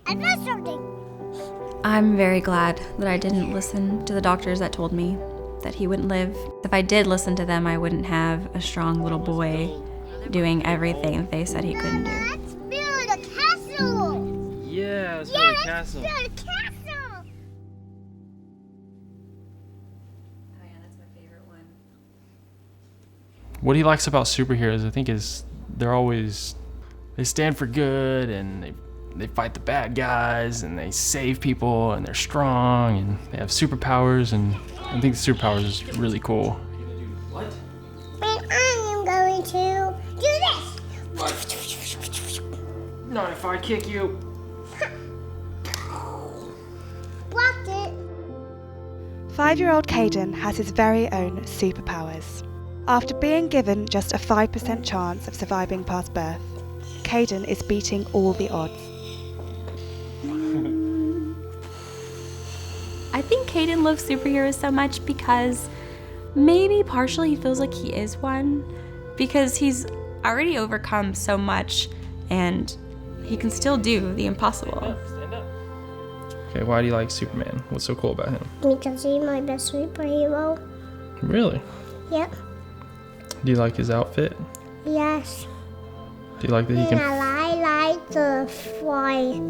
I found something. I'm very glad that I didn't listen to the doctors that told me that he wouldn't live. If I did listen to them, I wouldn't have a strong little boy doing everything that they said he couldn't do. Let's build a castle. Yeah, let's build a castle. Build a castle. Oh yeah, that's my favorite one. What he likes about superheroes, I think, is they stand for good, and they fight the bad guys, and they save people, and they're strong, and they have superpowers, and I think the superpowers is really cool. What? And I am going to do this. What? Not if I kick you. Blocked it. 5-year-old Kaden has his very own superpowers. After being given just a 5% chance of surviving past birth, Kaden is beating all the odds. I think Kaden loves superheroes so much because maybe partially he feels like he is one, because he's already overcome so much and he can still do the impossible. Stand up. Okay, why do you like Superman? What's so cool about him? Because he's my best superhero. Really? Yep. Do you like his outfit? Yes. Do you like that he And can... I like the fly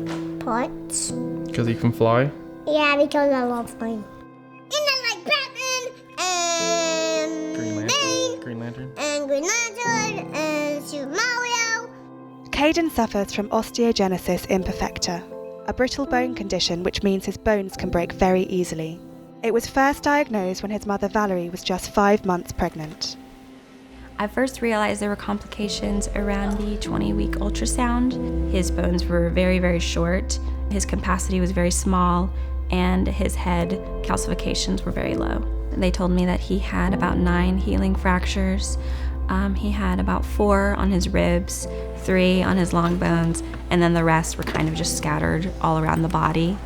parts. Because he can fly? Yeah, because I love flying. And I like Batman and Bane Green Lantern? and Green Lantern and Super Mario. Kaden suffers from osteogenesis imperfecta, a brittle bone condition which means his bones can break very easily. It was first diagnosed when his mother Valorie was just 5 months pregnant. I first realized there were complications around the 20-week ultrasound. His bones were very, very short, his capacity was very small, and his head calcifications were very low. They told me that he had about 9 healing fractures. He had about 4 on his ribs, 3 on his long bones, and then the rest were kind of just scattered all around the body.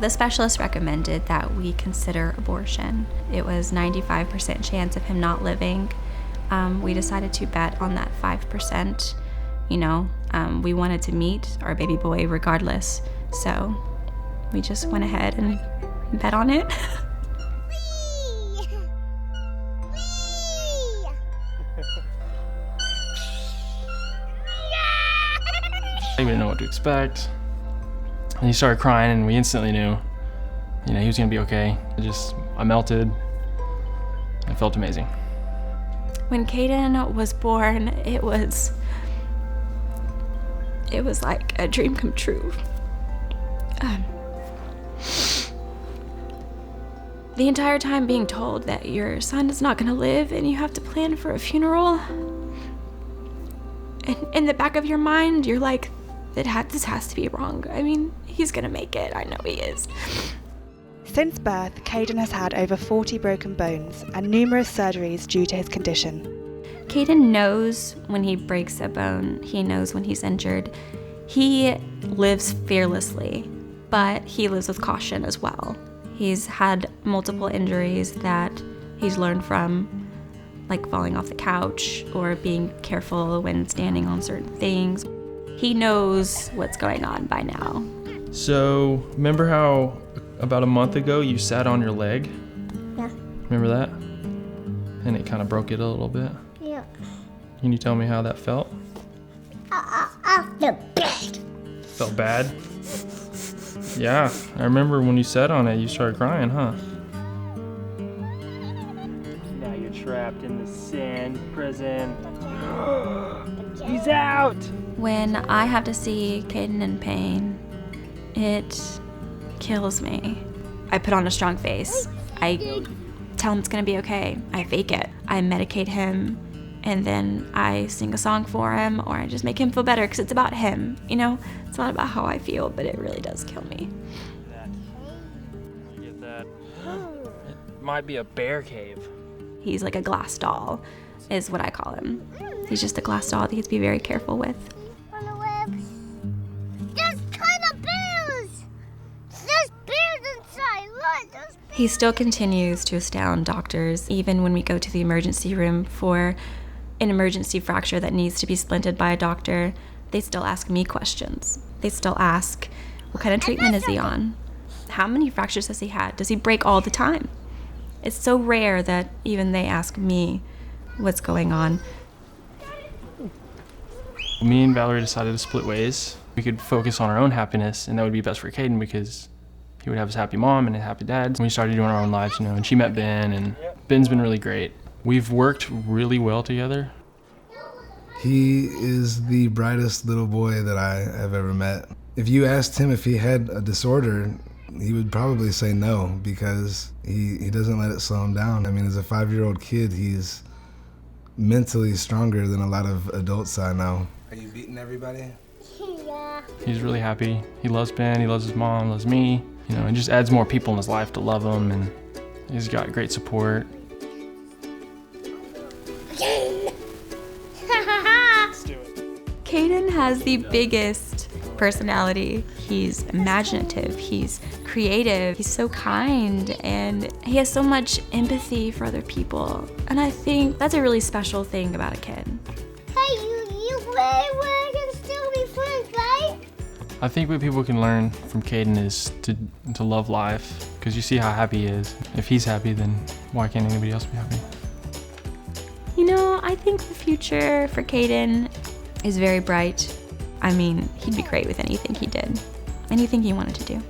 The specialist recommended that we consider abortion. It was 95% chance of him not living. We decided to bet on that 5%. We wanted to meet our baby boy regardless, so we just went ahead and bet on it. Whee! Whee! We didn't know what to expect. And he started crying, and we instantly knew, he was gonna be okay. I melted. It felt amazing. When Kaden was born, it was like a dream come true. The entire time being told that your son is not gonna live and you have to plan for a funeral. And in the back of your mind, you're like, this has to be wrong. I mean, he's gonna make it. I know he is. Since birth, Kaden has had over 40 broken bones and numerous surgeries due to his condition. Kaden knows when he breaks a bone. He knows when he's injured. He lives fearlessly, but he lives with caution as well. He's had multiple injuries that he's learned from, like falling off the couch or being careful when standing on certain things. He knows what's going on by now. So, remember how about a month ago you sat on your leg? Yeah. Remember that? And it kind of broke it a little bit. Yeah. Can you tell me how that felt? I feel bad. Felt bad? Yeah, I remember when you sat on it, you started crying, huh? Now you're trapped in the sand prison. He's out! When I have to see Kaden in pain, it kills me. I put on a strong face. I tell him it's gonna be okay. I fake it. I medicate him, and then I sing a song for him, or I just make him feel better because it's about him, It's not about how I feel, but it really does kill me. Get that. It might be a bear cave. He's like a glass doll, is what I call him. He's just a glass doll that you have to be very careful with. On the webs. There's kind of bears. There's bears inside. Look, there's... He still continues to astound doctors, even when we go to the emergency room for an emergency fracture that needs to be splinted by a doctor, they still ask me questions. They still ask, what kind of treatment is he on? How many fractures has he had? Does he break all the time? It's so rare that even they ask me what's going on. Me and Valorie decided to split ways. We could focus on our own happiness, and that would be best for Kaden because he would have his happy mom and a happy dad. We started doing our own lives, and she met Ben, and Ben's been really great. We've worked really well together. He is the brightest little boy that I have ever met. If you asked him if he had a disorder, he would probably say no, because he doesn't let it slow him down. I mean, as a 5-year-old kid, he's mentally stronger than a lot of adults I know. Are you beating everybody? Yeah. He's really happy. He loves Ben, he loves his mom, loves me. It just adds more people in his life to love him, and he's got great support. Kaden has the biggest personality. He's imaginative, he's creative, he's so kind, and he has so much empathy for other people. And I think that's a really special thing about a kid. Hey, you we can still be friends, right? I think what people can learn from Kaden is to love life, because you see how happy he is. If he's happy, then why can't anybody else be happy? I think the future for Kaden is very bright. I mean, he'd be great with anything he did, anything he wanted to do.